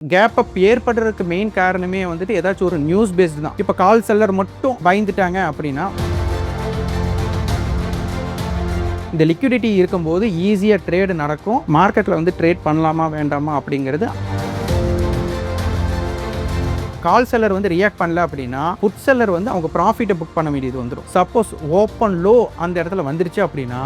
Gap up ஏற்படுறதுக்கு main காரணமே வந்துட்டு ஏதாச்சும் ஒரு நியூஸ் பேஸ்டு தான். இப்போ கால் செல்லர் மட்டும் பயந்துட்டாங்க அப்படின்னா, இந்த லிக்விடிட்டி இருக்கும்போது ஈஸியாக ட்ரேடு நடக்கும். மார்க்கெட்டில் வந்து ட்ரேட் பண்ணலாமா வேண்டாமா அப்படிங்கிறது. கால் செல்லர் வந்து ரியாக்ட் பண்ணல அப்படின்னா புட் செல்லர் வந்து அவங்க ப்ராஃபிட்டை புக் பண்ண வேண்டியது வந்துடும். சப்போஸ் ஓப்பன் லோ அந்த இடத்துல வந்துருச்சு அப்படின்னா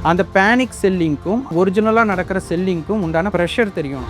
அந்த பேனிக் செல்லிங்க்கும் ஒரிஜினலாக நடக்கிற செல்லிங்க்கும் உண்டான ப்ரெஷர் தெரியும்.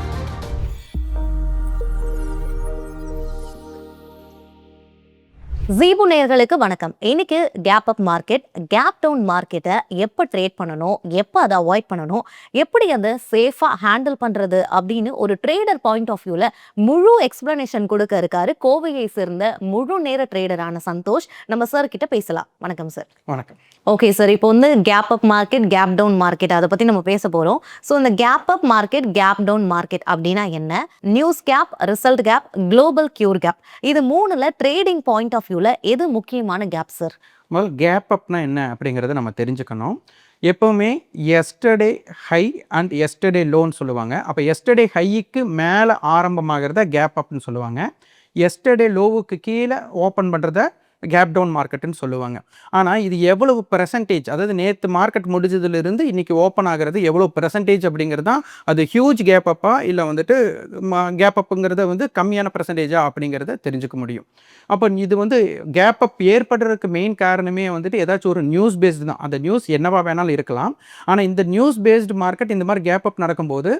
ஜீபு நேயர்களுக்கு வணக்கம். இன்னைக்கு gap up market, gap down மார்க்கெட்டை எப்போ ட்ரேட் பண்ணணும், எப்போ அதை அவாய்ட் பண்ணணும், எப்படி அதை சேஃபாக ஹேண்டில் பண்ணுறது அப்படின்னு ஒரு ட்ரேடர் பாயிண்ட் ஆஃப் வியூவில் முழு எக்ஸ்பிளனேஷன் கொடுக்க இருக்காரு கோவையை சேர்ந்த முழு நேர ட்ரேடரான சந்தோஷ். நம்ம சார் கிட்ட பேசலாம். வணக்கம் சார். வணக்கம். ஓகே சார், இப்போ வந்து gap up market, gap down market அதை பற்றி நம்ம பேச போகிறோம். ஸோ இந்த gap up market, gap down market அப்படின்னா என்ன? News gap, result gap, global cue gap, இது மூணுல ட்ரேடிங் பாயிண்ட் ஆஃப் வியூவில் எது முக்கியமான கேப் சார்? முதல் கேப் அப்னா என்ன அப்படிங்கிறத நம்ம தெரிஞ்சுக்கணும். எப்போவுமே எஸ்டர்டே ஹை அண்ட் எஸ்டர்டே லோன்னு சொல்லுவாங்க. அப்போ எஸ்டர்டே ஹைக்கு மேலே ஆரம்பமாகிறத கேப் அப்னு சொல்லுவாங்க. எஸ்டர்டே லோவுக்கு கீழே ஓப்பன் பண்ணுறத கேப் டவுன் மார்க்கெட்டுன்னு சொல்லுவாங்க. ஆனால் இது எவ்வளவு பெர்சன்டேஜ், அதாவது நேற்று மார்க்கெட் முடிஞ்சதுலேருந்து இன்றைக்கி ஓப்பன் ஆகிறது எவ்வளோ பெர்சன்டேஜ் அப்படிங்கிறது தான் அது ஹியூஜ் கேப் அப்பா இல்லை வந்துட்டு கேப் அப்புங்கிறத வந்து கம்மியான பெர்சன்டேஜா அப்படிங்கிறத தெரிஞ்சுக்க முடியும். அப்போ இது வந்து கேப் அப் ஏற்படுறதுக்கு மெயின் காரணமே வந்துட்டு ஏதாச்சும் ஒரு நியூஸ் பேஸ்டு தான். அந்த நியூஸ் என்னவா வேணாலும் இருக்கலாம். ஆனால் இந்த நியூஸ் பேஸ்டு மார்க்கெட் இந்த மாதிரி கேப் அப் நடக்கும்போது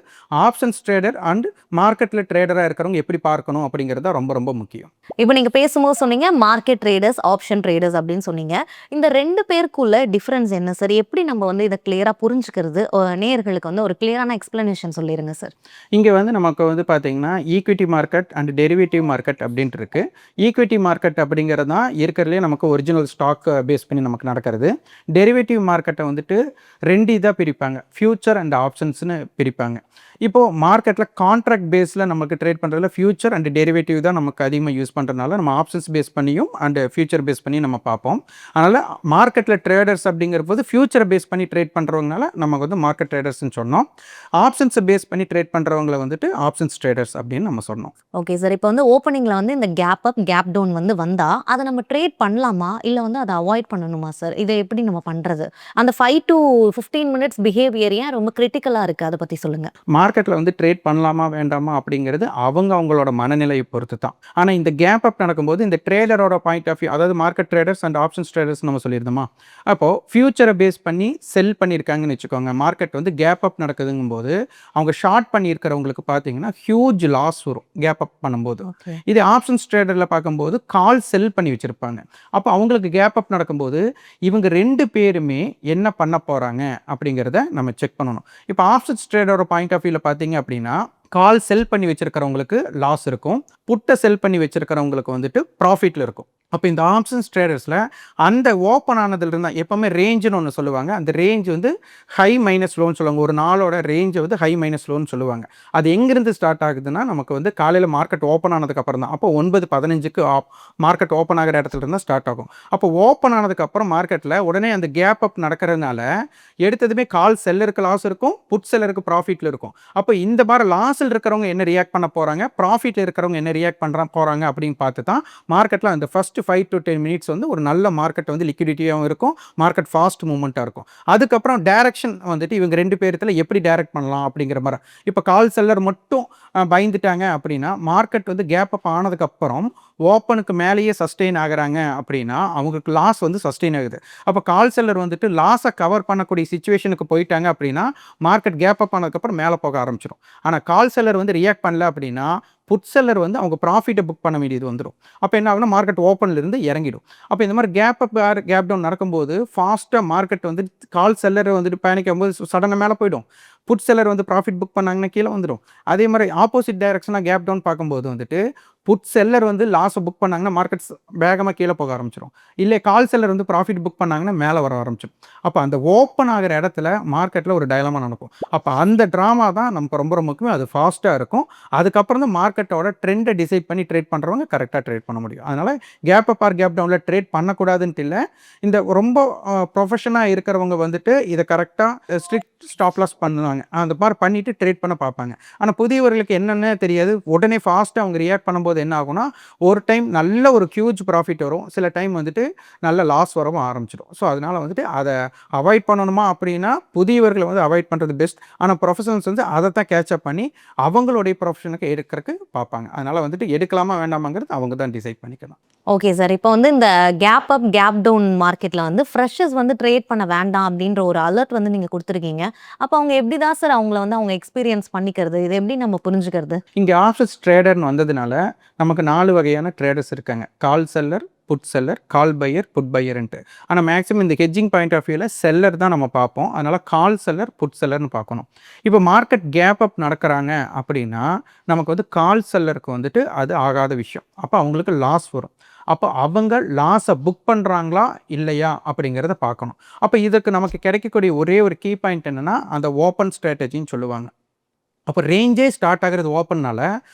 ஆப்ஷன்ஸ் ட்ரேடர் அண்ட் மார்க்கெட்டில் ட்ரேடராக இருக்கிறவங்க எப்படி பார்க்கணும் அப்படிங்கிறது தான் ரொம்ப ரொம்ப முக்கியம். இப்போ நீங்கள் பேசும்போது சொன்னீங்க மார்க்கெட் ட்ரேடர்ஸ், ஆப்ஷன் ட்ரேடர்ஸ் அப்படின்னு சொன்னீங்க. இந்த ரெண்டு பேருக்குள்ள டிஃப்ரென்ஸ் என்ன சார்? எப்படி நம்ம வந்து இதை கிளியராக புரிஞ்சுக்கிறது? நேயர்களுக்கு வந்து ஒரு கிளியரான எக்ஸ்பிளனேஷன் சொல்லிடுங்க சார். இங்கே வந்து நமக்கு வந்து பார்த்தீங்கன்னா equity market and derivative market அப்படின்ட்டு இருக்குது. ஈக்விட்டி மார்க்கெட் அப்படிங்கிறது தான் இருக்கிறதுலே நமக்கு ஒரிஜினல் ஸ்டாக் பேஸ் பண்ணி நமக்கு நடக்கிறது. டெரிவேட்டிவ் மார்க்கெட்டை வந்துட்டு ரெண்டு இதாக பிரிப்பாங்க, ஃபியூச்சர் அண்ட் ஆப்ஷன்ஸ்னு பிரிப்பாங்க. இப்போது மார்க்கெட்டில் கான்ட்ராக்ட் பேஸில் நமக்கு ட்ரேட் பண்ணுறதுல ஃபியூச்சர் அண்ட் டெரிவேட்டிவ் தான் நமக்கு அதிகமாக யூஸ் பண்ணுறதுனால நம்ம ஆப்ஷன்ஸ் பேஸ் பண்ணியும் அண்ட் ஃபியூச்சர் பேஸ் பண்ணி நம்ம பார்ப்போம். அதனால் மார்க்கெட்டில் ட்ரேடர்ஸ் அப்படிங்கிற போது ஃபியூச்சரை பேஸ் பண்ணி ட்ரேட் பண்ணுறவங்கனால நமக்கு வந்து மார்க்கெட் ட்ரேடர்ஸ்னு சொன்னோம். ஆப்ஷன்ஸை பேஸ் பண்ணி ட்ரேட் பண்ணுறவங்களை வந்துட்டு ஆப்ஷன்ஸ் ட்ரேடர்ஸ் அப்படின்னு நம்ம சொன்னோம். ஓகே சார், இப்போ வந்து ஓப்பனிங்கில் வந்து இந்த கேப் அப், கேப் டவுன் வந்து வந்தால் அதை நம்ம ட்ரேட் பண்ணலாமா இல்லை வந்து அதை அவாய்ட் பண்ணணுமா சார்? இதை எப்படி நம்ம பண்ணுறது? அந்த 5 to 15 மினிட்ஸ் பிஹேவியர் ஏன் ரொம்ப கிரிட்டிக்கலாக இருக்குது, அதை பற்றி சொல்லுங்கள். மார்க்கெட்டில் வந்து ட்ரேட் பண்ணலாமா வேண்டாமா அப்படிங்கிறது அவங்களோட மனநிலையை பொறுத்து தான். ஆனால் இந்த கேப் அப் நடக்கும்போது இந்த ட்ரேடரோட பாயிண்ட் ஆஃப் வியூ, அதாவது market traders and options traders நம்ம சொல்லியிருந்தோமா, அப்போது ஃபியூச்சரை பேஸ் பண்ணி செல் பண்ணியிருக்காங்கன்னு வச்சுக்கோங்க. மார்க்கெட் வந்து கேப் அப் நடக்குதுங்கும் போது அவங்க ஷார்ட் பண்ணியிருக்கிறவங்களுக்கு பார்த்தீங்கன்னா ஹியூஜ் லாஸ் வரும் கேப் அப் பண்ணும்போது. இது ஆப்ஷன்ஸ் ட்ரேடரில் பார்க்கும்போது கால் செல் பண்ணி வச்சுருப்பாங்க. அப்போ அவங்களுக்கு கேப் அப் நடக்கும்போது இவங்க ரெண்டு பேருமே என்ன பண்ண போகிறாங்க அப்படிங்கிறத நம்ம செக் பண்ணணும். இப்போ ஆப்ஷன்ஸ் ட்ரேடரோட பாயிண்ட் ஆஃப் வியூவில் பார்த்தீங்க அப்படின்னா கால் செல் பண்ணி வச்சிருக்கிறவங்களுக்கு லாஸ் இருக்கும், புட்டை செல் பண்ணி வச்சிருக்கிறவங்களுக்கு வந்துட்டு ப்ராஃபிட்டில் இருக்கும். அப்போ இந்த ஆப்ஷன்ஸ் ட்ரேடர்ஸில் அந்த ஓப்பன் ஆனதுலேருந்து எப்போவுமே ரேஞ்சுன்னு ஒன்று சொல்லுவாங்க. அந்த ரேஞ்ச் வந்து ஹை மைனஸ் லோன்னு சொல்லுவாங்க. ஒரு நாளோட ரேஞ்சை வந்து ஹை மைனஸ் லோன்னு சொல்லுவாங்க. அது எங்கேருந்து ஸ்டார்ட் ஆகுதுன்னா நமக்கு வந்து காலையில் மார்க்கெட் ஓப்பன் ஆனதுக்கப்புறம் தான். அப்போ 9:15க்கு மார்க்கெட் ஓப்பன் ஆகிற இடத்துல இருந்தால் ஸ்டார்ட் ஆகும். அப்போ ஓப்பன் ஆனதுக்கப்புறம் மார்க்கெட்டில் உடனே அந்த கேப் அப் நடக்கிறதுனால எடுத்ததுமே கால் செல்லருக்கு லாஸ் இருக்கும், புட் செல்லருக்கு ப்ராஃபிட்டில் இருக்கும். அப்போ இந்த மாதிரி லாஸில் இருக்கிறவங்க என்ன ரியாக்ட் பண்ண போகிறாங்க, ப்ராஃபிட்டில் இருக்கிறவங்க என்ன ரியாக்ட் போகிறாங்க அப்படின்னு பார்த்து தான் மார்க்கெட்டில் அந்த ஃபஸ்ட்டு 5 to 10 மினிட்ஸ் வந்து ஒரு நல்ல மார்க்கெட் வந்து லிக்விடிட்டியாகவும் இருக்கும், மார்க்கெட் ஃபாஸ்ட் மூவ்மெண்ட்டாக இருக்கும். அதுக்கப்புறம் டைரக்ஷன் வந்துட்டு இவங்க ரெண்டு பேர்த்தில் எப்படி டைரக்ட் பண்ணலாம் அப்படிங்கிற மாதிரி. இப்போ கால் செல்லர் மட்டும் பயந்துட்டாங்க அப்படின்னா மார்க்கெட் வந்து கேப் அப் ஆனதுக்கப்புறம் ஓப்பனுக்கு மேலேயே சஸ்டெயின் ஆகிறாங்க அப்படின்னா அவங்களுக்கு லாஸ் வந்து சஸ்டெயின் ஆகுது. அப்போ கால் செல்லர் வந்துட்டு லாஸை கவர் பண்ணக்கூடிய சிச்சுவேஷனுக்கு போயிட்டாங்க அப்படின்னா மார்க்கெட் கேப் அப் ஆனதுக்கப்புறம் மேலே போக ஆரம்பிச்சிடும். ஆனால் கால் செல்லர் வந்து ரியாக்ட் பண்ணல அப்படின்னா புட் செல்லர் வந்து அவங்க ப்ராஃபிட்டை புக் பண்ண வேண்டியது வந்துடும். அப்போ என்ன ஆகுனா மார்க்கெட் ஓப்பன்லேருந்து இறங்கிடும். அப்போ இந்த மாதிரி கேப் அப் கேப் டவுன் நடக்கும்போது ஃபாஸ்ட்டாக மார்க்கெட் வந்து கால் செல்லர் வந்துட்டு பயணிக்கும் போது சடனாக மேலே போயிடும், புட் செல்லர் வந்து ப்ராஃபிட் புக் பண்ணாங்கன்னா கீழே வந்துடும். அதே மாதிரி ஆப்போசிட் டைரக்ஷனாக கேப் டவுன் பார்க்கும்போது வந்துட்டு புட் செல்லர் வந்து லாஸை புக் பண்ணாங்கன்னா மார்க்கெட்ஸ் வேகமாக கீழே போக ஆரம்பிச்சிடும், இல்லை கால் செல்லர் வந்து ப்ராஃபிட் புக் பண்ணாங்கன்னா மேலே வர ஆரம்பிச்சிடும். அப்போ அந்த ஓப்பன் ஆகிற இடத்துல மார்க்கெட்டில் ஒரு டயலமா நடக்கும். அப்போ அந்த ட்ராமா தான் நமக்கு ரொம்ப ரொம்ப முக்கியம். அது ஃபாஸ்ட்டாக இருக்கும். அதுக்கப்புறம் தான் மார்க்கெட்டோட ட்ரெண்டை டிசைட் பண்ணி ட்ரேட் பண்ணுறவங்க கரெக்டாக ட்ரேட் பண்ண முடியும். அதனால் கேப் அப் ஆர் கேப் டவுனில் ட்ரேட் பண்ணக்கூடாதுன்ட்டு இல்லை. இந்த ரொம்ப ப்ரொஃபஷனாக இருக்கிறவங்க வந்துட்டு இதை கரெக்டாக ஸ்டாப் லாஸ் பண்ணுவாங்க. அந்த மாதிரி பண்ணிட்டு ட்ரேட் பண்ண பார்ப்பாங்க. ஆனால் புதியவர்களுக்கு என்னென்ன தெரியாது. உடனே ஃபாஸ்ட்டாக அவங்க ரியாக்ட் பண்ணும்போது என்ன ஆகும்னா, ஒரு டைம் நல்ல ஒரு ஹியூஜ் ப்ராஃபிட் வரும். சில டைம் வந்துட்டு நல்ல லாஸ் வரவும் ஆரம்பிச்சிடும். ஸோ அதனால் வந்துட்டு அதை அவாய்ட் பண்ணணுமா அப்படின்னா புதியவர்களை வந்து அவாய்ட் பண்ணுறது பெஸ்ட். ஆனால் ப்ரொஃபஷனல்ஸ் வந்து அதை தான் கேட்சப் பண்ணி அவங்களுடைய ப்ரொஃபஷனுக்கு எடுக்கிறதுக்கு பார்ப்பாங்க. அதனால் வந்துட்டு எடுக்கலாமா வேண்டாமாங்கிறது அவங்க தான் டிசைட் பண்ணிக்கணும். Okay sir. இப்போ வந்து இந்த கேப் அப், கேப் டவுன் மார்க்கெட்ல வந்து ஃப்ரெஷர்ஸ் வந்து ட்ரேட் பண்ண வேண்டாம் அப்படின்ற ஒரு அலர்ட் வந்து நீங்க குடுத்துருக்கீங்க. அப்ப அவங்க எப்படி தான் சார் அவங்கள வந்து அவங்க எக்ஸ்பீரியன்ஸ் பண்ணிக்கிறது? இத எப்படி நம்ம புரிஞ்சுக்கிறது? இங்கே ஆப்ஷன்ஸ் ட்ரேடர்னு வந்ததுனால நமக்கு 4 வகையான ட்ரேடர்ஸ் இருக்காங்க. கால் செல்லர், புட் செல்லர், கால் பையர், புட் பையர்ன்ட்டு. ஆனால் மேக்ஸிமம் இந்த ஹெட்ஜிங் பாயிண்ட் ஆஃப் வியூவில் செல்லர் தான் நம்ம பார்ப்போம். அதனால் கால் செல்லர், புட் செல்லர்னு பார்க்கணும். இப்போ மார்க்கெட் கேப் அப் நடக்கிறாங்க அப்படின்னா நமக்கு வந்து கால் செல்லருக்கு வந்துட்டு அது ஆகாத விஷயம். அப்போ அவங்களுக்கு லாஸ் வரும். அப்போ அவங்க லாஸை புக் பண்ணுறாங்களா இல்லையா அப்படிங்கிறத பார்க்கணும். அப்போ இதுக்கு நமக்கு கிடைக்கக்கூடிய ஒரே ஒரு கீ பாயிண்ட் என்னென்னா அந்த ஓப்பன் ஸ்ட்ராட்டஜின்னு சொல்லுவாங்க. அப்போ ரேஞ்சே ஸ்டார்ட் ஆகிறது ஓப்பன்னால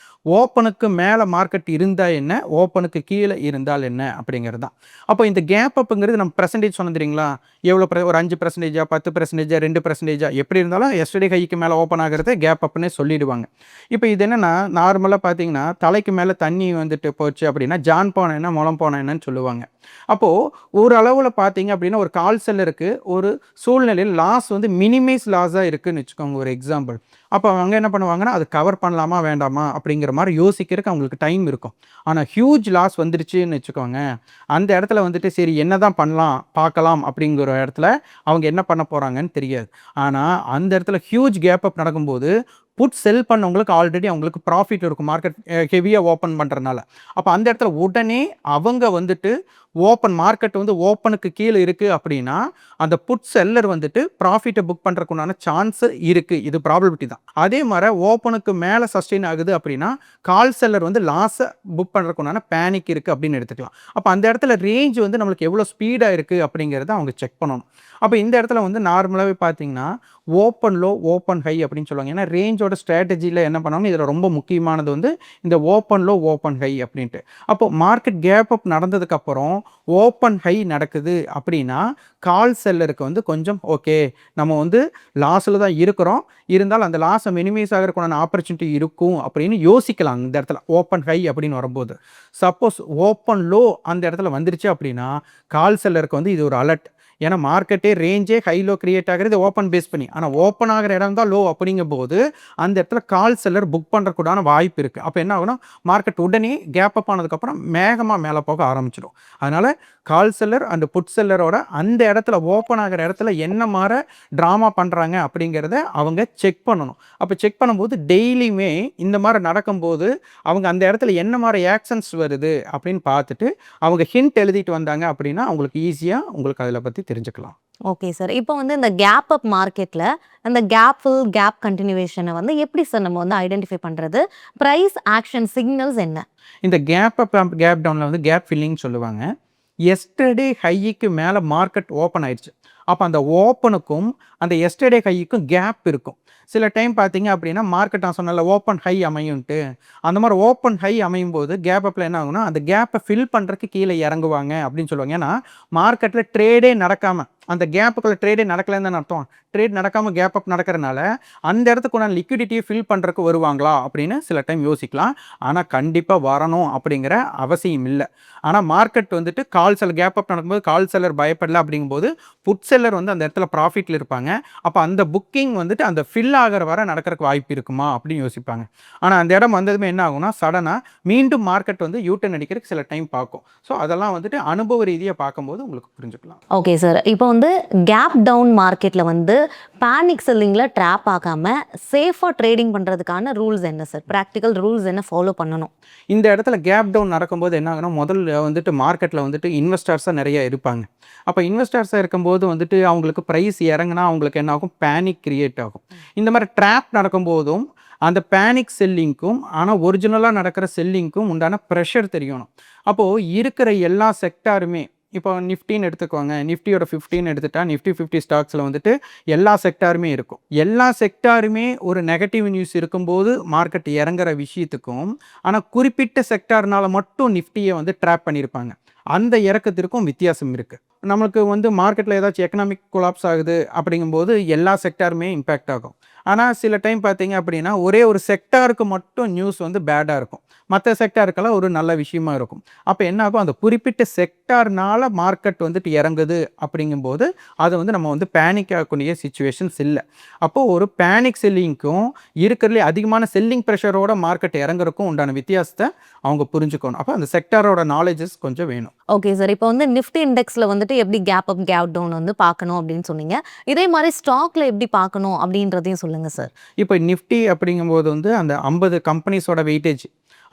ஓப்பனுக்கு மேலே மார்க்கெட் இருந்தால் என்ன, ஓப்பனுக்கு கீழே இருந்தால் என்ன அப்படிங்கிறது தான். அப்போ இந்த கேப் அப்புங்கிறது நம்ம பெர்சன்டேஜ் சொன்னது தெரியுங்களா, எவ்வளோ ஒரு 5%, 10%, 2% எப்படி இருந்தாலும் எஸ்டர்டே ஹைக்கு மேலே ஓப்பன் ஆகிறது கேப் அப்புன்னே சொல்லிடுவாங்க. இப்போ இது என்னென்னா நார்மலாக பார்த்தீங்கன்னா தலைக்கு மேலே தண்ணி வந்துட்டு போச்சு அப்படின்னா ஜான் போன என்ன முளம் போன என்னன்னு சொல்லுவாங்க. அப்போது ஒரு அளவில் பார்த்தீங்க அப்படின்னா ஒரு கால் செல்லருக்கு ஒரு சூழ்நிலையில் லாஸ் வந்து மினிமைஸ் லாஸாக இருக்குதுன்னு வச்சுக்கோங்க ஒரு எக்ஸாம்பிள். அப்போ அவங்க என்ன பண்ணுவாங்கன்னா அது கவர் பண்ணலாமா வேண்டாமா அப்படிங்கிற மாதிரி யோசிக்கிறதுக்கு அவங்களுக்கு டைம் இருக்கும். ஆனால் ஹியூஜ் லாஸ் வந்துருச்சுன்னு வச்சுக்கோங்க, அந்த இடத்துல வந்துட்டு சரி என்ன தான் பண்ணலாம் பார்க்கலாம் அப்படிங்கிற இடத்துல அவங்க என்ன பண்ண போகிறாங்கன்னு தெரியாது. ஆனால் அந்த இடத்துல ஹியூஜ் கேப் அப் நடக்கும்போது புட் செல் பண்ணவங்களுக்கு ஆல்ரெடி அவங்களுக்கு ப்ராஃபிட் இருக்கும் மார்க்கெட் ஹெவியாக ஓப்பன் பண்ணுறதுனால. அப்போ அந்த இடத்துல உடனே அவங்க வந்துட்டு ஓப்பன் மார்க்கெட் வந்து ஓப்பனுக்கு கீழே இருக்குது அப்படின்னா அந்த புட் செல்லர் வந்துட்டு ப்ராஃபிட்டை புக் பண்ணுறதுக்குண்டான சான்ஸ் இருக்குது. இது ப்ராபபிலிட்டி தான். அதே மாதிரி ஓப்பனுக்கு மேலே சஸ்டெயின் ஆகுது அப்படின்னா கால் செல்லர் வந்து லாஸை புக் பண்ணுறதுக்குண்டான பேனிக் இருக்குது அப்படின்னு எடுத்துக்கலாம். அப்போ அந்த இடத்துல ரேஞ்ச் வந்து நம்மளுக்கு எவ்வளோ ஸ்பீடாக இருக்குது அப்படிங்கிறத அவங்க செக் பண்ணணும். அப்போ இந்த இடத்துல வந்து நார்மலாகவே பார்த்தீங்கன்னா ஓப்பன் லோ, ஓப்பன் ஹை அப்படின்னு சொல்லுவாங்க. ஏன்னா ரேஞ்சோட ஸ்ட்ராட்டஜியில் என்ன பண்ணணும், இதில் ரொம்ப முக்கியமானது வந்து இந்த ஓப்பன் லோ, ஓப்பன் ஹை அப்படின்ட்டு. அப்போது மார்க்கெட் கேப் அப் நடந்ததுக்கப்புறம் ஓப்பன் ஹை நடக்குது அப்படின்னா கால் செல்லருக்கு வந்து கொஞ்சம் ஓகே நம்ம வந்து லாஸில் தான் இருக்கிறோம், இருந்தாலும் அந்த லாஸை மினிமைஸ் ஆகிறதுக்கான ஆப்பர்ச்சுனிட்டி இருக்கும் அப்படின்னு யோசிக்கலாம் இந்த இடத்துல ஓப்பன் ஹை அப்படின்னு வரும்போது. சப்போஸ் ஓப்பன் லோ அந்த இடத்துல வந்துருச்சு அப்படின்னா கால் செல்லருக்கு வந்து இது ஒரு அலர்ட். ஏன்னா மார்க்கெட்டே ரேஞ்சே ஹை லோ கிரியேட் ஆகிறது ஓப்பன் பேஸ் பண்ணி. ஆனால் ஓப்பன் ஆகிற இடம் தான் லோ அப்படிங்கும் போது அந்த இடத்துல கால் செல்லர் புக் பண்ணுறக்கூடான வாய்ப்பு இருக்குது. அப்போ என்ன ஆகுனா மார்க்கெட் உடனே கேப் அப் ஆனதுக்கப்புறம் மேகமாக மேலே போக ஆரம்பிச்சிடும். அதனால் கால் செல்லர் அண்ட் புட் செல்லரோட அந்த இடத்துல ஓப்பன் ஆகிற இடத்துல என்ன மாதிரி ட்ராமா பண்ணுறாங்க அப்படிங்கிறத அவங்க செக் பண்ணணும். அப்போ செக் பண்ணும்போது டெய்லியுமே இந்த மாதிரி நடக்கும்போது அவங்க அந்த இடத்துல என்ன மாதிரி ஆக்ஷன்ஸ் வருது அப்படின்னு பார்த்துட்டு அவங்க ஹிண்ட் எழுதிட்டு வந்தாங்க அப்படின்னா அவங்களுக்கு ஈஸியாக உங்களுக்கு அதில் பற்றி தெரிஞ்சுக்கலாம். Okay sir. இப்போ வந்து இந்த கேப் அப் மார்க்கெட்ல அந்த கேப் ஃபில், கேப் கன்டினியூவேஷனை வந்து எப்படி சார் நம்ம வந்து ஐடென்டிஃபை பண்ணுறது? ப்ரைஸ் ஆக்ஷன் சிக்னல்ஸ் என்ன? இந்த கேப் அப் கேப் டவுனில் வந்து கேப் ஃபில்லிங் சொல்லுவாங்க. எஸ்டர்டே ஹைக்கு மேலே மார்க்கெட் ஓப்பன் ஆயிடுச்சு. அப்போ அந்த ஓப்பனுக்கும் அந்த எஸ்டர்டே ஹைக்கும் கேப் இருக்கும். சில டைம் பார்த்தீங்க அப்படின்னா மார்க்கெட் நான் சொன்னல ஓப்பன் ஹை அமையும்ட்டு, அந்த மாதிரி ஓப்பன் ஹை அமையும் போது கேப் அப்பில் என்ன ஆகுனா அந்த கேப்பை ஃபில் பண்ணுறதுக்கு கீழே இறங்குவாங்க அப்படின்னு சொல்லுவாங்க. ஏன்னா மார்க்கெட்டில் ட்ரேடே நடக்காமல் அந்த கேப்புக்குள்ள ட்ரேடே நடக்கலன்னு தான் அர்த்தம். ட்ரேட் நடக்காமல் கேப் அப் நடக்கிறனால அந்த இடத்துக்குள்ள லிக்விடிட்டியை ஃபில் பண்ணுறதுக்கு வருவாங்களா அப்படின்னு சில டைம் யோசிக்கலாம். ஆனால் கண்டிப்பாக வரணும் அப்படிங்கிற அவசியம் இல்லை. ஆனால் மார்க்கெட் வந்துட்டு கால் செல்லர் கேப் அப் நடக்கும்போது கால் செல்லர் பயப்படல அப்படிங்கும்போது புட் செல்லர் வந்து அந்த இடத்துல ப்ராஃபிட்டில் இருப்பாங்க. அப்போ அந்த புக்கிங் வந்துட்டு அந்த ஃபில் ஆகிற வர நடக்கிறதுக்கு வாய்ப்பு இருக்குமா அப்படின்னு யோசிப்பாங்க. ஆனால் அந்த இடம் வந்ததுமே என்ன ஆகும்னா சடனாக மீண்டும் மார்க்கெட் வந்து யூட்டன் அடிக்கிறதுக்கு சில டைம் பார்க்கும். ஸோ அதெல்லாம் வந்துட்டு அனுபவ ரீதியாக பார்க்கும்போது உங்களுக்கு புரிஞ்சுக்கலாம். Okay sir. இப்போ வந்து கேப் டவுன் மார்க்கெட்டில் வந்து பேனிக் செல்லிங்கில் ட்ராப் ஆகாமல் சேஃபாக ட்ரேடிங் பண்ணுறதுக்கான ரூல்ஸ் என்ன சார்? ப்ராக்டிக்கல் ரூல்ஸ் என்ன ஃபாலோ பண்ணணும்? இந்த இடத்துல கேப் டவுன் நடக்கும்போது என்ன ஆகுனா முதல்ல வந்துட்டு மார்க்கெட்டில் வந்துட்டு இன்வெஸ்டர்ஸாக நிறைய இருப்பாங்க. அப்போ இன்வெஸ்டர்ஸாக இருக்கும்போது வந்துட்டு அவங்களுக்கு ப்ரைஸ் இறங்குனா அவங்களுக்கு என்ன ஆகும், பேனிக் கிரியேட் ஆகும். இந்த மாதிரி ட்ராப் நடக்கும்போதும் அந்த பேனிக் செல்லிங்க்கும் ஆனால் ஒரிஜினலாக நடக்கிற செல்லிங்க்கும் உண்டான ப்ரெஷர் தெரியணும். அப்போது இருக்கிற எல்லா செக்டாருமே இப்போ நிஃப்டின்னு எடுத்துக்கோங்க, நிஃப்டியோட 15 எடுத்துட்டா நிஃப்டி 50 ஸ்டாக்ஸில் வந்துட்டு எல்லா செக்டாருமே இருக்கும். எல்லா செக்டாருமே ஒரு நெகட்டிவ் நியூஸ் இருக்கும்போது மார்க்கெட் இறங்குற விஷயத்துக்கும் ஆனால் குறிப்பிட்ட செக்டார்னால மட்டும் நிஃப்டியை வந்து ட்ராப் பண்ணியிருப்பாங்க. அந்த இறக்கத்திற்கும் வித்தியாசம் இருக்குது. நம்மளுக்கு வந்து மார்க்கெட்டில் ஏதாச்சும் எக்கனாமிக் கொலாப்ஸ் ஆகுது அப்படிங்கும்போது எல்லா செக்டாருமே இம்பேக்ட் ஆகும். ஆனால் சில டைம் பார்த்தீங்க அப்படின்னா ஒரே ஒரு செக்டாருக்கு மட்டும் நியூஸ் வந்து பேடாக இருக்கும், மற்ற செக்டாருக்கெல்லாம் ஒரு நல்ல விஷயமா இருக்கும். அப்போ என்ன ஆகும், அந்த குறிப்பிட்ட செக்டார்னால மார்க்கெட் வந்துட்டு இறங்குது அப்படிங்கும்போது அதை வந்து நம்ம வந்து பேனிக் ஆகக்கூடிய சுச்சுவேஷன்ஸ் இல்லை. அப்போது ஒரு பேனிக் செல்லிங்க்கும் இருக்கிறதுலே அதிகமான செல்லிங் ப்ரெஷரோட மார்க்கெட் இறங்குறதுக்கும் உண்டான வித்தியாசத்தை அவங்க புரிஞ்சுக்கணும். அப்போ அந்த செக்டாரோட நாலேஜஸ் கொஞ்சம் வேணும். Okay sir. இப்போ வந்து நிஃப்டி இண்டெக்ஸ்ல வந்துட்டு எப்படி கேப் அப், கேப் டவுன் வந்து பார்க்கணும் அப்படின்னு சொன்னீங்க. இதே மாரி ஸ்டாக்ல எப்படி பார்க்கணும் அப்படின்றதையும் சொல்லுங்க சார். இப்போ நிஃப்டி அப்படிங்கும்போது வந்து அந்த 50 கம்பெனிஸோட வெயிட்டேஜ்.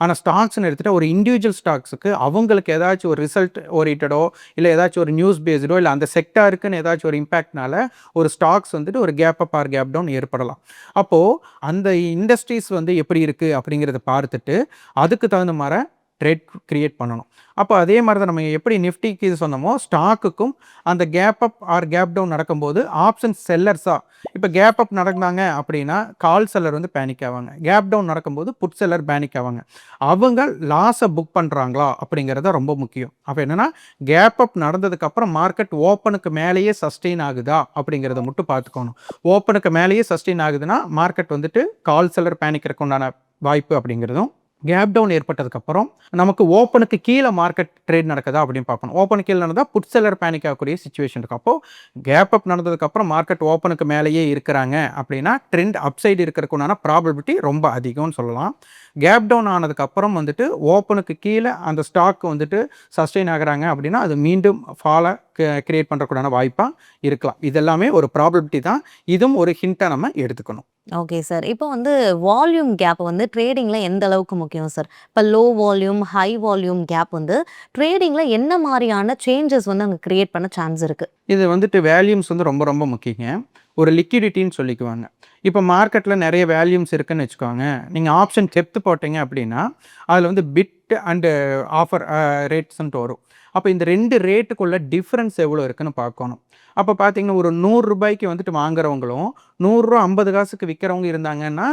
ஆனால் ஸ்டாக்ஸ்னு எடுத்துகிட்டா ஒரு இண்டிவிஜுவல் ஸ்டாக்ஸுக்கு அவங்களுக்கு ஏதாச்சும் ஒரு ரிசல்ட் ஓரியன்டோ இல்லை ஏதாச்சும் ஒரு நியூஸ் பேஸ்டோ இல்லை அந்த செக்டாருக்குன்னு ஏதாச்சும் ஒரு இம்பேக்ட்னால ஒரு ஸ்டாக்ஸ் வந்துட்டு ஒரு gap up or gap down ஏற்படலாம். அப்போது அந்த இண்டஸ்ட்ரீஸ் வந்து எப்படி இருக்குது அப்படிங்கிறத பார்த்துட்டு அதுக்கு தகுந்த மாதிரி ட்ரேட் கிரியேட் பண்ணணும். அப்போ அதே மாதிரி தான் நம்ம எப்படி நிஃப்டிக்கு இது சொன்னோமோ ஸ்டாக்குக்கும் அந்த gap up or gap down நடக்கும்போது ஆப்ஷன் செல்லர்ஸாக இப்போ கேப் அப் நடந்தாங்க அப்படின்னா கால் செல்லர் வந்து பேனிக் ஆவாங்க, கேப் டவுன் நடக்கும்போது புட் செல்லர் பேனிக் ஆவாங்க. அவங்க லாஸை புக் பண்ணுறாங்களா அப்படிங்கிறத ரொம்ப முக்கியம். அப்போ என்னென்னா கேப் அப் நடந்ததுக்கப்புறம் மார்க்கெட் ஓப்பனுக்கு மேலேயே சஸ்டெயின் ஆகுதா அப்படிங்கிறத மட்டும் பார்த்துக்கணும். ஓப்பனுக்கு மேலேயே சஸ்டெயின் ஆகுதுன்னா மார்க்கெட் வந்துட்டு கால் செல்லர் பேனிக் உண்டான வாய்ப்பு அப்படிங்கிறதும், கேப் டவுன் ஏற்பட்டதுக்கப்புறம் நமக்கு ஓப்பனுக்கு கீழே மார்க்கெட் ட்ரேட் நடக்குதா அப்படின்னு பார்க்கணும். ஓப்பனுக்கு கீழே நடந்தால் புட் செல்லர் பேனிக் ஆகக்கூடிய சுச்சுவேஷன் இருக்கும். அப்போது கேப் அப் நடந்ததுக்கப்புறம் மார்க்கெட் ஓப்பனுக்கு மேலேயே இருக்கிறாங்க அப்படின்னா ட்ரெண்ட் அப்சைடு இருக்கிறதுக்குண்டான ப்ராபபிலிட்டி ரொம்ப அதிகம்னு சொல்லலாம். கேப் டவுன் ஆனதுக்கப்புறம் வந்துட்டு ஓப்பனுக்கு கீழே அந்த ஸ்டாக் வந்துட்டு சஸ்டெயின் ஆகுறாங்க அப்படின்னா அது மீண்டும் ஃபாலை கிரியேட் பண்ணுறதுக்குண்டான வாய்ப்பாக இருக்கலாம். இதெல்லாமே ஒரு ப்ராபபிலிட்டி தான். இதுவும் ஒரு ஹிண்ட்டாக நம்ம எடுத்துக்கணும். Okay sir. இப்போ வந்து வால்யூம் கேப் வந்து ட்ரேடிங்ல எந்த அளவுக்கு முக்கியம் சார்? இப்போ low volume, high volume gap வந்து ட்ரேடிங்ல என்ன மாரியான சேஞ்சஸ் வந்து அங்க கிரியேட் பண்ண சான்ஸ் இருக்கு? இது வந்துட்டு வேல்யூம்ஸ் வந்து ரொம்ப ரொம்ப முக்கியங்க. ஒரு லிக்விடிட்டின்னு சொல்லிக்குவாங்க. இப்போ மார்க்கெட்டில் நிறைய வேல்யூம்ஸ் இருக்குன்னு வச்சுக்கோங்க. நீங்கள் ஆப்ஷன் டெப்த் போட்டிங்க அப்படின்னா அதில் வந்து பிட் அண்டு ஆஃபர் ரேட்ஸ்ன்ட்டு வரும். அப்போ இந்த 2 ரேட்டுக்குள்ள டிஃப்ரென்ஸ் எவ்வளோ இருக்குன்னு பார்க்கணும். அப்போ பார்த்தீங்கன்னா ஒரு ₹100 வந்துட்டு வாங்குறவங்களும் ₹100 50 காசுக்கு விற்கிறவங்க இருந்தாங்கன்னா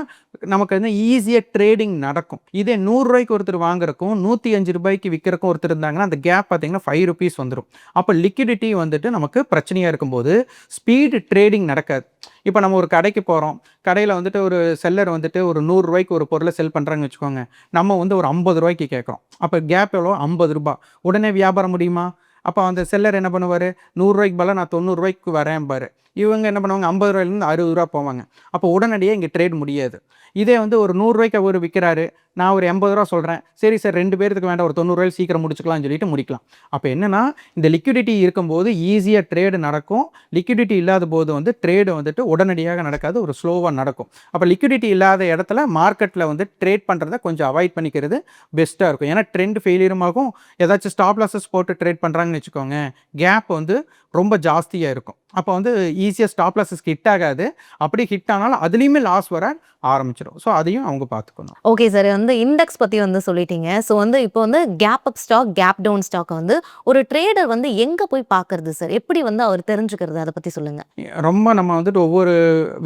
நமக்கு வந்து ஈஸியாக ட்ரேடிங் நடக்கும். இதே ₹100 ஒருத்தர் வாங்குறக்கும் ₹105 விற்கிறக்கும் ஒருத்தர் இருந்தாங்கன்னா அந்த கேப் பார்த்தீங்கன்னா ₹5 வந்துடும். அப்போ லிக்விடிட்டி வந்துட்டு நமக்கு பிரச்சனையாக இருக்கும்போது ஸ்பீடு ட்ரேடிங் நடக்காது. இப்போ நம்ம ஒரு கடைக்கு போகிறோம், கடையில் வந்துட்டு ஒரு செல்லர் வந்துட்டு ஒரு ₹100 ஒரு பொருளை செல் பண்ணுறாங்கன்னு வச்சுக்கோங்க. நம்ம வந்து ஒரு ₹50 கேட்குறோம். அப்போ கேப் எவ்வளோ? ₹50. உடனே வியாபாரம் முடியுமா? அப்போ அந்த செல்லர் என்ன பண்ணுவார், ₹100 பதிலா நான் ₹90 வரேன்பாரு. இவங்க என்ன பண்ணுவாங்க, ₹50 ₹60 போவாங்க. அப்போ உடனடியாக இங்கே ட்ரேட் முடியாது. இதே வந்து ஒரு ₹100 அவர் விற்கிறாரு, நான் ஒரு ₹80 சொல்கிறேன், சரி சார் 2 பேருக்கு வேண்டாம், ஒரு ₹90 சீக்கிரம் முடிச்சுக்கலாம்னு சொல்லிட்டு முடிக்கலாம். அப்போ என்னென்னா இந்த லிக்விடிட்டி இருக்கும்போது ஈஸியாக ட்ரேடு நடக்கும். லிக்விடிட்டி இல்லாத போது வந்து ட்ரேடு வந்துட்டு உடனடியாக நடக்காது, ஒரு ஸ்லோவாக நடக்கும். அப்போ லிக்விடிட்டி இல்லாத இடத்துல மார்க்கெட்டில் வந்து ட்ரேட் பண்ணுறதை கொஞ்சம் அவாய்ட் பண்ணிக்கிறது பெஸ்ட்டாக இருக்கும். ஏன்னா ட்ரெண்ட் ஃபெயிலியருமாகும். ஏதாச்சும் ஸ்டாப் லாஸஸ் போட்டு ட்ரேட் பண்ணுறாங்கன்னு வச்சுக்கோங்க, கேப் வந்து ரொம்ப ஜாஸ்தியாக இருக்கும். அப்போ வந்து ஈஸியாக ஸ்டாப் லாஸஸ் ஹிட் ஆகாது. அப்படி ஹிட் ஆனாலும் அதுலேயுமே லாஸ் வர ஆரம்பிச்சிடும். ஸோ அதையும் அவங்க பார்த்துக்கணும். Okay sir. வந்து இண்டெக்ஸ் பத்தி வந்து சொல்லிட்டீங்க. ஸோ வந்து இப்போ வந்து gap up stock, gap down ஸ்டாக்க வந்து ஒரு ட்ரேடர் வந்து எங்க போய் பார்க்கறது சார்? எப்படி வந்து அவர் தெரிஞ்சுக்கிறது? அத பத்தி சொல்லுங்க. ரொம்ப நம்ம வந்துட்டு ஒவ்வொரு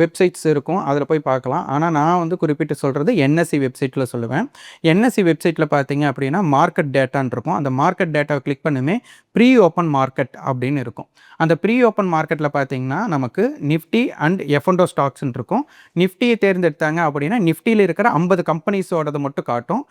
வெப்சைட்ஸ் இருக்கும், அதில் போய் பார்க்கலாம். ஆனால் நான் வந்து குறிப்பிட்டு சொல்கிறது என்எஸ்சி வெப்சைட்டில் சொல்லுவேன். என்எஸ்சி வெப்சைட்டில் பார்த்தீங்க அப்படின்னா மார்க்கெட் டேட்டான்னு இருக்கும். அந்த மார்க்கெட் டேட்டாவை கிளிக் பண்ணுமே ப்ரீ ஓப்பன் மார்க்கெட் அப்படின்னு இருக்கும். அந்த ப்ரீ ஓப்பன் மார்க்கெட்டில் பார்த்தீங்கன்னா நமக்கு நிஃப்டி அண்ட் எஃப்என்டோ ஸ்டாக்ஸ்ன்னு இருக்கும். நிஃப்டியை தேர்ந்தெடுத்தாங்க அப்படின்னா நிஃப்டியில் இருக்கிற 50 கம்பெனிஸோடது மட்டும் காட்டும்.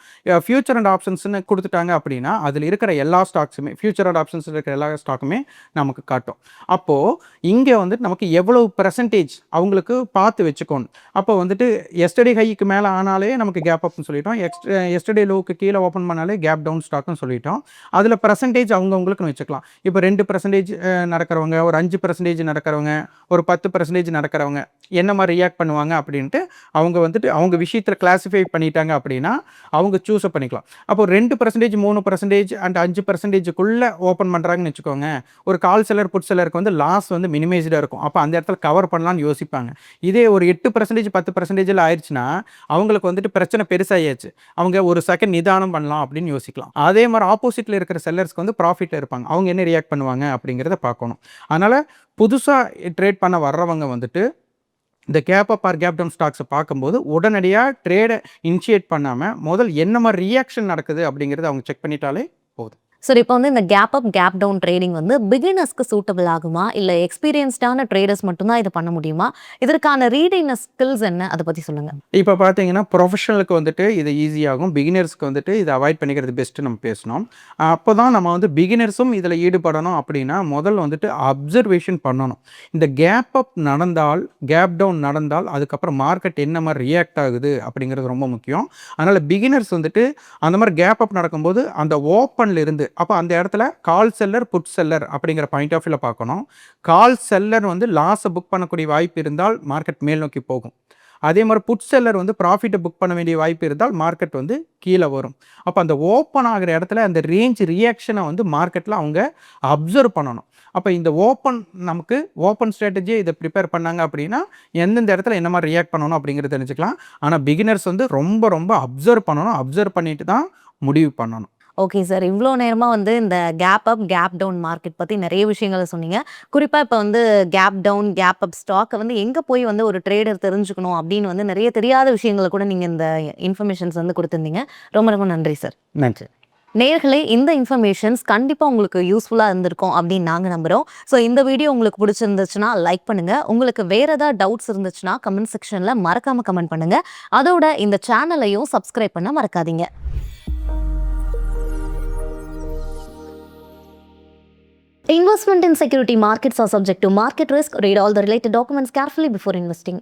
ஃபியூச்சர் அண்ட் ஆப்ஷன்ஸ்னு கொடுத்துட்டாங்க அப்படின்னா அதில் இருக்கிற எல்லா ஸ்டாக்ஸுமே, ஃபியூச்சர் அண்ட் ஆப்ஷன்ஸில் இருக்கிற எல்லா ஸ்டாக்குமே நமக்கு காட்டும். அப்போது இங்கே வந்துட்டு நமக்கு எவ்வளவு பெர்சன்டேஜ் அவங்களுக்கு பார்த்து வச்சுக்கணும். அப்போ வந்துட்டு எஸ்டர்டே ஹைக்கு மேலே ஆனாலே நமக்கு கேப் அப்னு சொல்லிட்டோம், எஸ்டர்டே லோவுக்கு கீழே ஓப்பன் பண்ணாலே கேப் டவுன் ஸ்டாக்னு சொல்லிட்டோம். அதில் பெர்சன்டேஜ் அவங்கவுங்களுக்குன்னு வச்சுக்கலாம். இப்போ 2% நடக்கிறவங்க, ஒரு 5% நடக்கிறவங்க, ஒரு 10% நடக்கிறவங்க என்ன மாதிரி ரியாக்ட் பண்ணுவாங்க அப்படின்ட்டு அவங்க வந்துட்டு அவங்க விஷயத்தில் கிளாஸிஃபை பண்ணிட்டாங்க அப்படின்னா அவங்க சூஸை பண்ணிக்கலாம். அப்போ 2%, 3% அண்ட் 5%க்குள்ளே ஓப்பன் பண்ணுறாங்கன்னு வச்சுக்கோங்க, ஒரு கால் செல்லர் புட் செல்லருக்கு வந்து லாஸ் வந்து மினிமைஸ்டாக இருக்கும். அப்போ அந்த இடத்துல கவர் பண்ணலான்னு யோசிப்பாங்க. இதே ஒரு 8% 10% ஆயிடுச்சுன்னா அவங்களுக்கு வந்துட்டு பிரச்சனை பெருசாகியாச்சு, அவங்க ஒரு செகண்ட் நிதானம் பண்ணலாம் அப்படின்னு யோசிக்கலாம். அதே மாதிரி ஆப்போசிட்டில் இருக்கிற செல்லர்ஸ்க்கு வந்து ப்ராஃபிட்டில் இருப்பாங்க, அவங்க என்ன ரியாக்ட் பண்ணுவாங்க அப்படிங்கிறத பார்க்கணும். அதனால் புதுசாக ட்ரேட் பண்ண வர்றவங்க வந்துட்டு இந்த gap up or gap down ஸ்டாக்ஸை பார்க்கும்போது உடனடியாக ட்ரேடை இனிஷியேட் பண்ணாமல் முதல் என்ன மாதிரி ரியாக்ஷன் நடக்குது அப்படிங்கிறத அவங்க செக் பண்ணிட்டாலே போதும். சரி, இப்போ வந்து இந்த gap up, gap down trading வந்து பிகினர்ஸ்க்கு சூட்டபிள் ஆகுமா? இல்ல எக்ஸ்பீரியன்ஸ்டான ட்ரேடர்ஸ் மட்டும் தான் இத பண்ண முடியுமா? இதற்கான ரீடிங் ஸ்கில்ஸ் என்ன? அத பத்தி சொல்லுங்க. இப்போ பார்த்தீங்கன்னா, ப்ரொஃபஷனலுக்கு வந்துட்டு இது ஈஸியாகும். பிகினர்ஸ்க்கு வந்துட்டு இத அவாய்ட் பண்ணிக்கிறது பெஸ்ட்டு நம்ம பேசினோம். அப்போ தான் நம்ம வந்து பிகினர்ஸும் இதில ஈடுபடணும் அப்படின்னா, முதல்ல வந்துட்டு அப்சர்வேஷன் பண்ணணும். இந்த கேப் அப் நடந்தால், கேப் டவுன் நடந்தால், அதுக்கப்புறம் மார்க்கெட் என்ன மாரி ரியாக்ட் ஆகுது அப்படிங்கிறது ரொம்ப முக்கியம். அதனால பிகினர்ஸ் வந்துட்டு அந்த மாரி கேப் அப் நடக்கும்போது, அந்த ஓப்பன்ல இருந்து அப்போ அந்த இடத்துல கால் செல்லர், புட் செல்லர் அப்படிங்கிற பாயிண்ட் ஆஃப் வியூல பார்க்கணும். கால் செல்லர் வந்து லாஸ புக் பண்ணக்கூடிய வாய்ப்பு இருந்தால், மார்க்கெட் மேல் நோக்கி போகும். அதே மாரி புட் செல்லர் வந்து ப்ராஃபிட்ட புக் பண்ண வேண்டிய வாய்ப்பு இருந்தால், மார்க்கெட் வந்து கீழ வரும். அப்ப அந்த ஓப்பன் ஆகுற இடத்துல அந்த ரேஞ்ச் ரியாக்ஷன வந்து மார்க்கெட்ல அவங்க அப்சர்வ் பண்ணணும். அப்ப இந்த நமக்கு ஓப்பன் ஸ்ட்ராட்டஜிய இத ப்ரிப்பேர் பண்ணாங்க அப்படின்னா, எந்தெந்த இடத்துல என்ன மாரி ரியாக்ட் பண்ணணும் அப்படிங்கிறத தெரிஞ்சுக்கலாம். ஆனா பிகினர்ஸ் வந்து ரொம்ப ரொம்ப அப்சர்வ் பண்ணணும். அப்சர்வ் பண்ணிட்டு தான் முடிவு பண்ணணும். Okay sir. இவ்ளோ நேரமா வந்து இந்த gap up, gap down market பத்தி நெறைய விஷயங்கள சொன்னீங்க. குறிப்பா இப்ப வந்து கேப் டவுன், கேப் அப் ஸ்டாக்க வந்து எங்க போய் வந்து ஒரு ட்ரேடர் தெரிஞ்சுக்கணும் அப்படின்னு வந்து நெறைய தெரியாத விஷயங்கள கூட நீங்க இந்த இன்ஃபர்மேஷன்ஸ் வந்து குடுத்திருந்தீங்க. ரொம்ப ரொம்ப நன்றி சார். நன்றி. நேயர்களே, இந்த இன்ஃபர்மேஷன்ஸ் கண்டிப்பா உங்களுக்கு யூஸ்ஃபுல்லா இருந்திருக்கும் அப்படின்னு நாங்க நம்புறோம். ஸோ இந்த வீடியோ உங்களுக்கு புடிச்சிருந்துச்சுன்னா லைக் பண்ணுங்க. உங்களுக்கு வேற ஏதாவது டவுட்ஸ் இருந்துச்சுன்னா கமெண்ட் செக்ஷன்ல மறக்காம கமெண்ட் பண்ணுங்க. அதோட இந்த சேனலையும் சப்ஸ்கிரைப் பண்ண மறக்காதீங்க. Investment in security markets are subject to market risk. Read all the related documents carefully before investing.